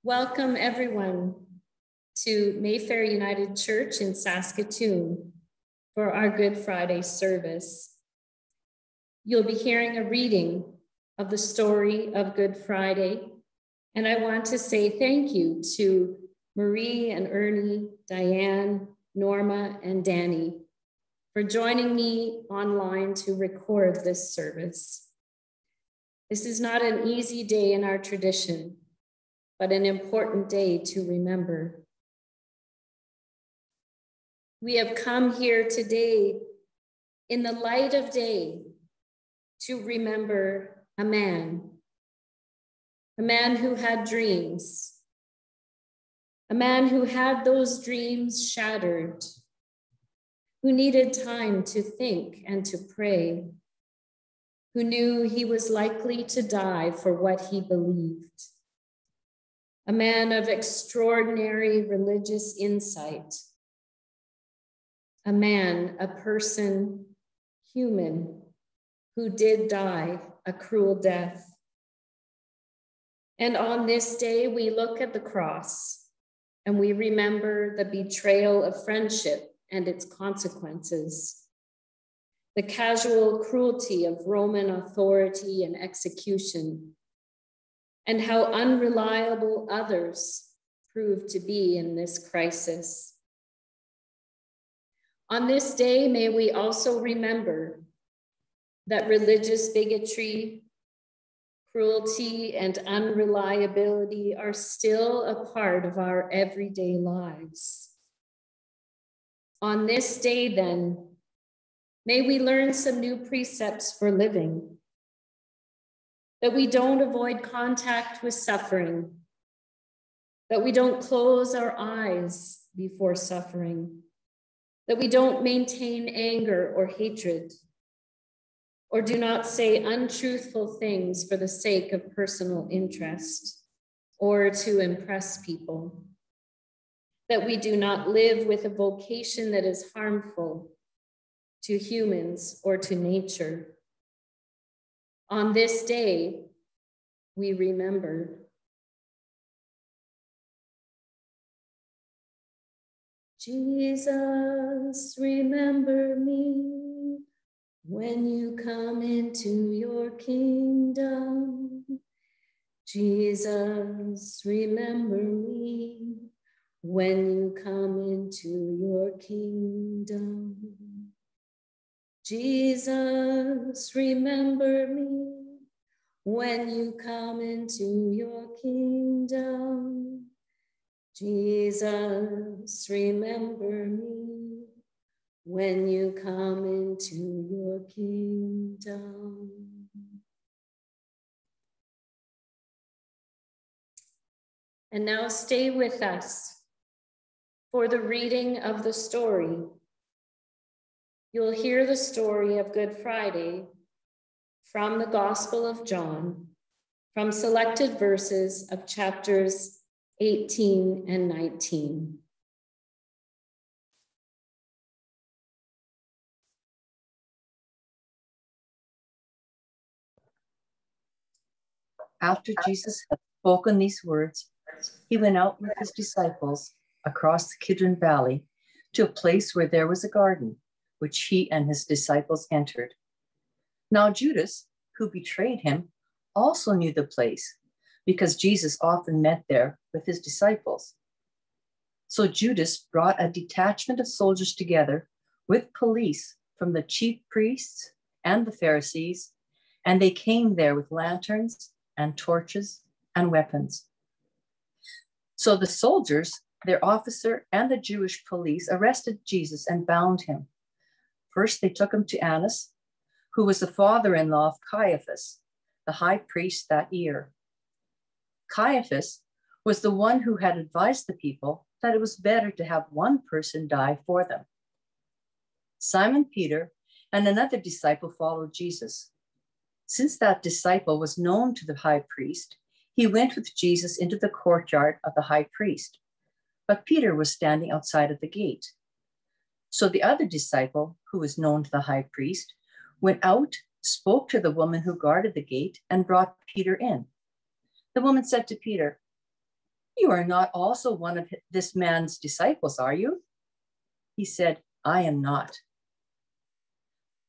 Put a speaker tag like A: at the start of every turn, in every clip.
A: Welcome everyone to Mayfair United Church in Saskatoon for our Good Friday service. You'll be hearing a reading of the story of Good Friday, and I want to say thank you to Marie and Ernie, Diane, Norma, and Danny for joining me online to record this service. This is not an easy day in our tradition, but an important day to remember. We have come here today in the light of day to remember a man who had dreams, a man who had those dreams shattered, who needed time to think and to pray, who knew he was likely to die for what he believed. A man of extraordinary religious insight. A man, a person, human, who did die a cruel death. And on this day, we look at the cross and we remember the betrayal of friendship and its consequences, the casual cruelty of Roman authority and execution, and how unreliable others proved to be in this crisis. On this day, may we also remember that religious bigotry, cruelty, and unreliability are still a part of our everyday lives. On this day, then, may we learn some new precepts for living, that we don't avoid contact with suffering, that we don't close our eyes before suffering, that we don't maintain anger or hatred, or do not say untruthful things for the sake of personal interest or to impress people, that we do not live with a vocation that is harmful to humans or to nature. On this day, we remember. Jesus, remember me when you come into your kingdom. Jesus, remember me when you come into your kingdom. Jesus, remember me when you come into your kingdom. Jesus, remember me when you come into your kingdom. And now stay with us for the reading of the story. You'll hear the story of Good Friday from the Gospel of John, from selected verses of chapters 18 and 19.
B: After Jesus had spoken these words, he went out with his disciples across the Kidron Valley to a place where there was a garden, which he and his disciples entered. Now Judas, who betrayed him, also knew the place, because Jesus often met there with his disciples. So Judas brought a detachment of soldiers together with police from the chief priests and the Pharisees, and they came there with lanterns and torches and weapons. So the soldiers, their officer, and the Jewish police arrested Jesus and bound him. First, they took him to Annas, who was the father-in-law of Caiaphas, the high priest that year. Caiaphas was the one who had advised the people that it was better to have one person die for them. Simon Peter and another disciple followed Jesus. Since that disciple was known to the high priest, he went with Jesus into the courtyard of the high priest. But Peter was standing outside of the gate. So the other disciple, who was known to the high priest, went out, spoke to the woman who guarded the gate, and brought Peter in. The woman said to Peter, You are not also one of this man's disciples, are you? He said, I am not.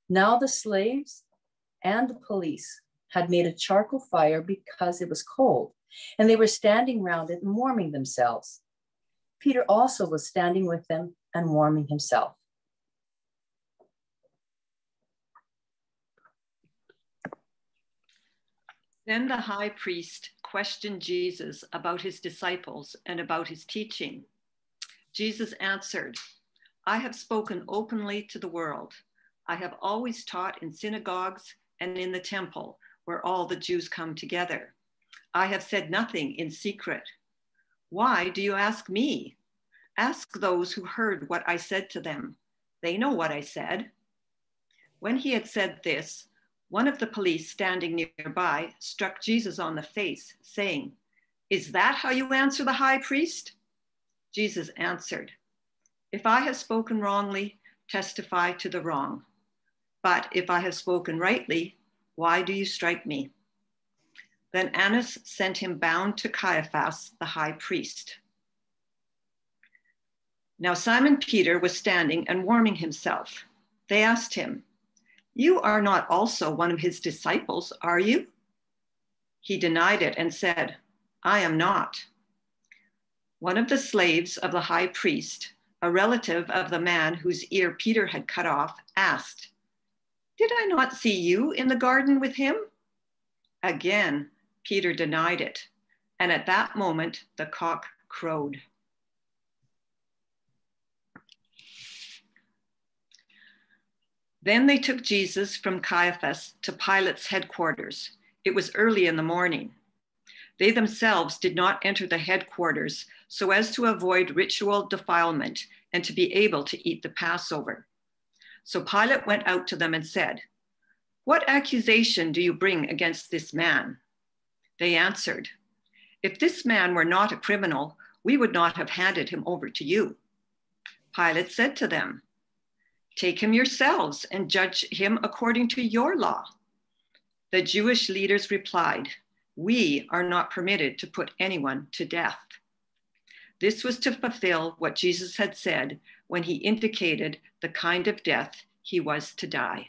B: Now the slaves and the police had made a charcoal fire because it was cold, and they were standing round it and warming themselves. Peter also was standing with them and warming himself.
C: Then the high priest questioned Jesus about his disciples and about his teaching. Jesus answered, I have spoken openly to the world. I have always taught in synagogues and in the temple where all the Jews come together. I have said nothing in secret. Why do you ask me? Ask those who heard what I said to them. They know what I said. When he had said this, one of the police standing nearby struck Jesus on the face, saying, Is that how you answer the high priest? Jesus answered, If I have spoken wrongly, testify to the wrong. But if I have spoken rightly, why do you strike me? Then Annas sent him bound to Caiaphas, the high priest. Now Simon Peter was standing and warming himself. They asked him, You are not also one of his disciples, are you? He denied it and said, I am not. One of the slaves of the high priest, a relative of the man whose ear Peter had cut off, asked, Did I not see you in the garden with him? Again, Peter denied it, and at that moment the cock crowed. Then they took Jesus from Caiaphas to Pilate's headquarters. It was early in the morning. They themselves did not enter the headquarters so as to avoid ritual defilement and to be able to eat the Passover. So Pilate went out to them and said, What accusation do you bring against this man? They answered, If this man were not a criminal, we would not have handed him over to you. Pilate said to them, Take him yourselves and judge him according to your law. The Jewish leaders replied, We are not permitted to put anyone to death. This was to fulfill what Jesus had said when he indicated the kind of death he was to die.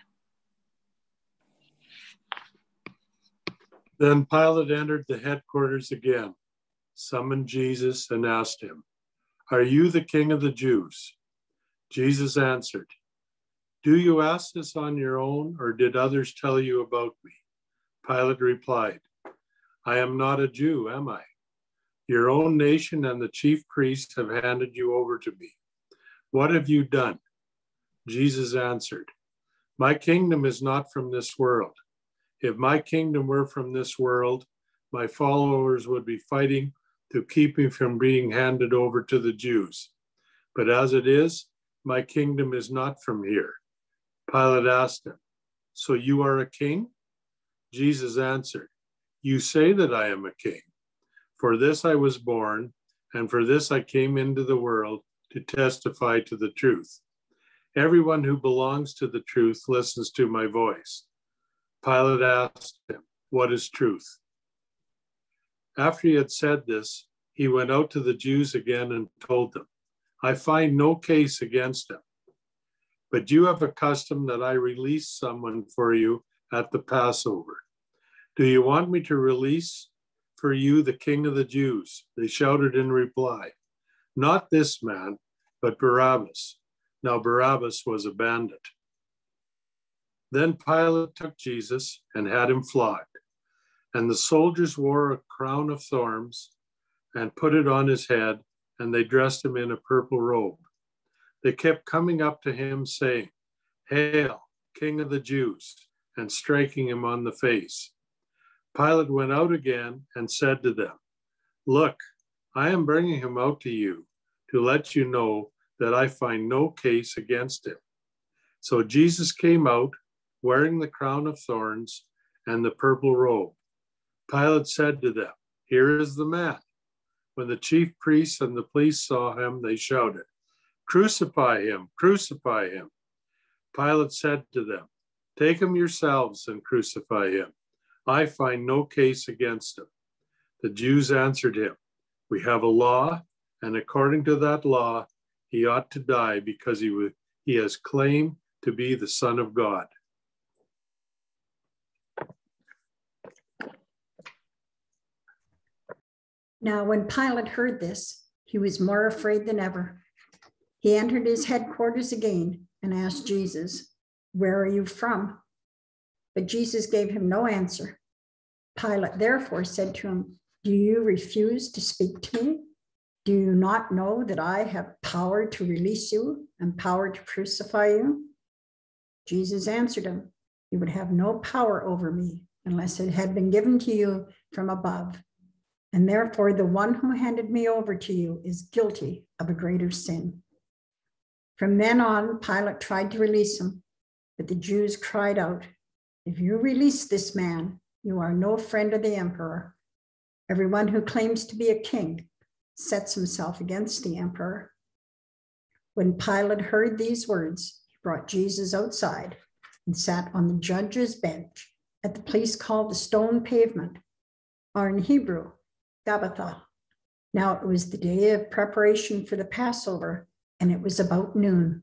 D: Then Pilate entered the headquarters again, summoned Jesus, and asked him, Are you the king of the Jews? Jesus answered, Do you ask this on your own, or did others tell you about me? Pilate replied, I am not a Jew, am I? Your own nation and the chief priests have handed you over to me. What have you done? Jesus answered, My kingdom is not from this world. If my kingdom were from this world, my followers would be fighting to keep me from being handed over to the Jews. But as it is, my kingdom is not from here. Pilate asked him, So you are a king? Jesus answered, You say that I am a king. For this I was born, and for this I came into the world to testify to the truth. Everyone who belongs to the truth listens to my voice. Pilate asked him, What is truth? After he had said this, he went out to the Jews again and told them, I find no case against him. But you have a custom that I release someone for you at the Passover. Do you want me to release for you the king of the Jews? They shouted in reply, Not this man, but Barabbas. Now Barabbas was a bandit. Then Pilate took Jesus and had him flogged. And the soldiers wore a crown of thorns and put it on his head, and they dressed him in a purple robe. They kept coming up to him saying, Hail, King of the Jews, and striking him on the face. Pilate went out again and said to them, Look, I am bringing him out to you to let you know that I find no case against him. So Jesus came out wearing the crown of thorns and the purple robe. Pilate said to them, Here is the man. When the chief priests and the police saw him, they shouted, Crucify him, crucify him. Pilate said to them, Take him yourselves and crucify him. I find no case against him. The Jews answered him, We have a law, and according to that law, he ought to die because he has claimed to be the Son of God.
E: Now, when Pilate heard this, he was more afraid than ever. He entered his headquarters again and asked Jesus, "Where are you from?" But Jesus gave him no answer. Pilate therefore said to him, "Do you refuse to speak to me? Do you not know that I have power to release you and power to crucify you?" Jesus answered him, "You would have no power over me unless it had been given to you from above. And therefore the one who handed me over to you is guilty of a greater sin." From then on, Pilate tried to release him, but the Jews cried out, "If you release this man, you are no friend of the emperor. Everyone who claims to be a king sets himself against the emperor." When Pilate heard these words, he brought Jesus outside and sat on the judge's bench at the place called the Stone Pavement, or in Hebrew, Gabbatha. Now it was the day of preparation for the Passover, and it was about noon.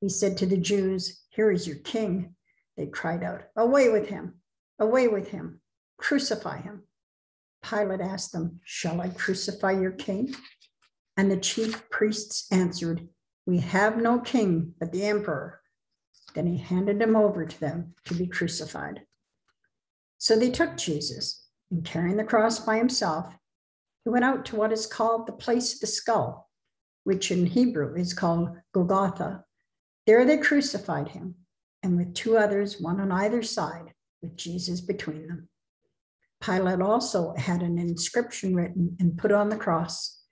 E: He said to the Jews, "Here is your king." They cried out, "Away with him! Away with him! Crucify him!" Pilate asked them, "Shall I crucify your king?" And the chief priests answered, "We have no king but the emperor." Then he handed him over to them to be crucified. So they took Jesus, and carrying the cross by himself, he went out to what is called the place of the skull, which in Hebrew is called Golgotha. There they crucified him, and with two others, one on either side, with Jesus between them. Pilate also had an inscription written and put on the cross.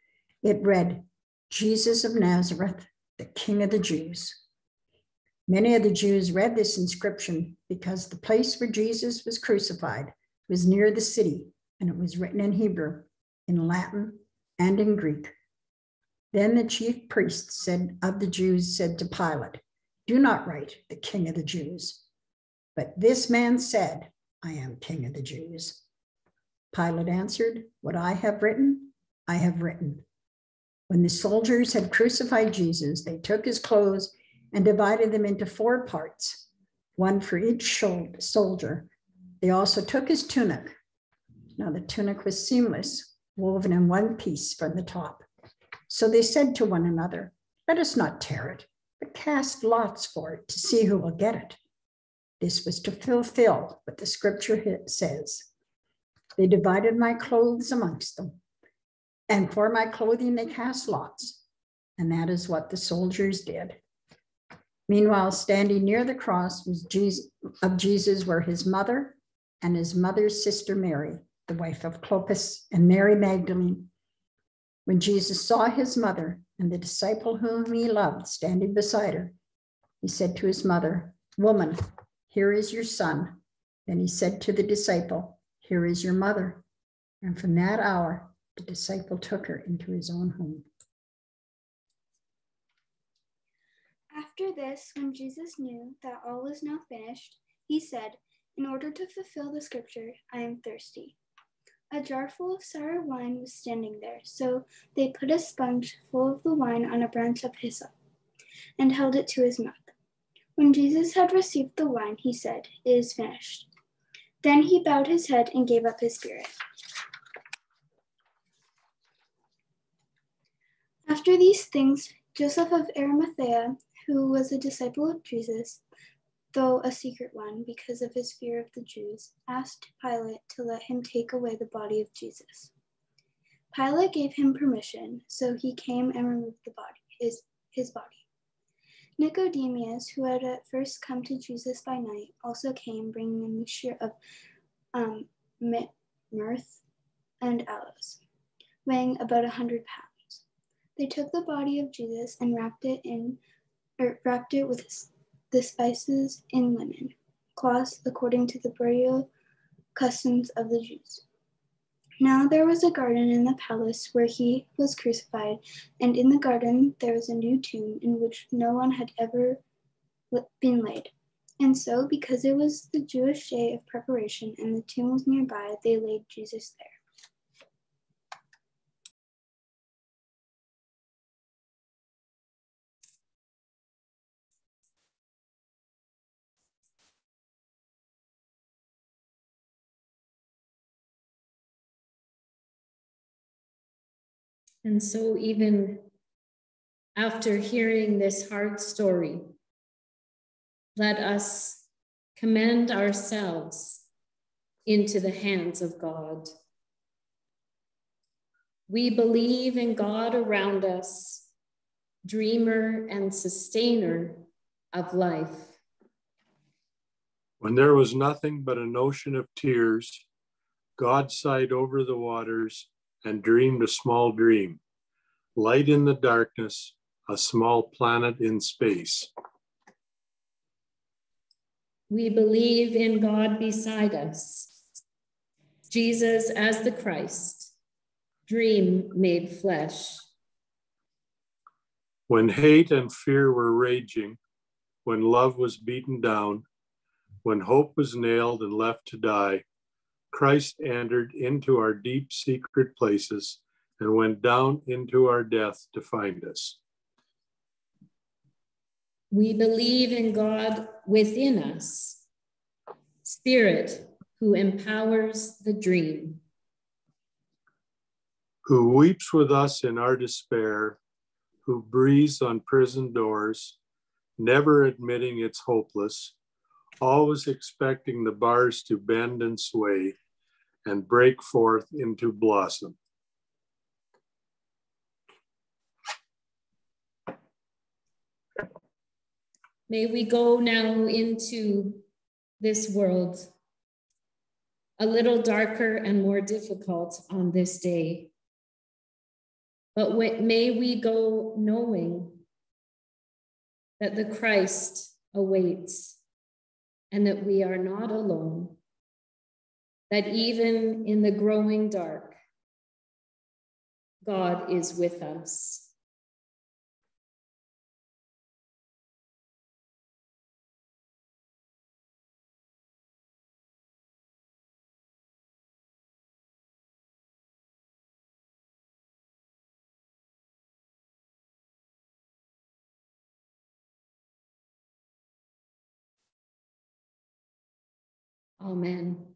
E: It read, "Jesus of Nazareth, the King of the Jews." Many of the Jews read this inscription because the place where Jesus was crucified was near the city, and it was written in Hebrew, in Latin, and in Greek. Then the chief priests of the Jews said to Pilate, "Do not write the King of the Jews." But this man said, "I am King of the Jews." Pilate answered, "What I have written, I have written." When the soldiers had crucified Jesus, they took his clothes and divided them into 4 parts, one for each soldier. They also took his tunic. Now the tunic was seamless, woven in one piece from the top. So they said to one another, "Let us not tear it, but cast lots for it to see who will get it." This was to fulfill what the scripture says. "They divided my clothes amongst them, and for my clothing they cast lots." And that is what the soldiers did. Meanwhile, standing near the cross of Jesus were his mother and his mother's sister Mary, the wife of Clopas, and Mary Magdalene. When Jesus saw his mother and the disciple whom he loved standing beside her, he said to his mother, "Woman, here is your son." Then he said to the disciple, "Here is your mother." And from that hour, the disciple took her into his own home.
F: After this, when Jesus knew that all was now finished, he said, "In order to fulfill the scripture, I am thirsty." A jar full of sour wine was standing there, so they put a sponge full of the wine on a branch of hyssop and held it to his mouth. When Jesus had received the wine, he said, "It is finished." Then he bowed his head and gave up his spirit. After these things, Joseph of Arimathea, who was a disciple of Jesus, though a secret one because of his fear of the Jews, asked Pilate to let him take away the body of Jesus. Pilate gave him permission, so he came and removed the body, his body. Nicodemus, who had at first come to Jesus by night, also came, bringing a mixture of myrrh and aloes, weighing about 100 pounds. They took the body of Jesus and wrapped it with the spices in linen cloths, according to the burial customs of the Jews. Now there was a garden in the palace where he was crucified, and in the garden there was a new tomb in which no one had ever been laid. And so, because it was the Jewish day of preparation and the tomb was nearby, they laid Jesus there.
A: And so even after hearing this hard story, let us commend ourselves into the hands of God. We believe in God around us, dreamer and sustainer of life.
D: When there was nothing but an ocean of tears, God sighed over the waters and dreamed a small dream. Light in the darkness, a small planet in space.
A: We believe in God beside us, Jesus as the Christ, dream made flesh.
D: When hate and fear were raging, when love was beaten down, when hope was nailed and left to die, Christ entered into our deep secret places and went down into our death to find us.
A: We believe in God within us, Spirit who empowers the dream.
D: Who weeps with us in our despair, who breathes on prison doors, never admitting it's hopeless, always expecting the bars to bend and sway and break forth into blossom.
A: May we go now into this world a little darker and more difficult on this day. But may we go knowing that the Christ awaits and that we are not alone, that even in the growing dark, God is with us. Amen.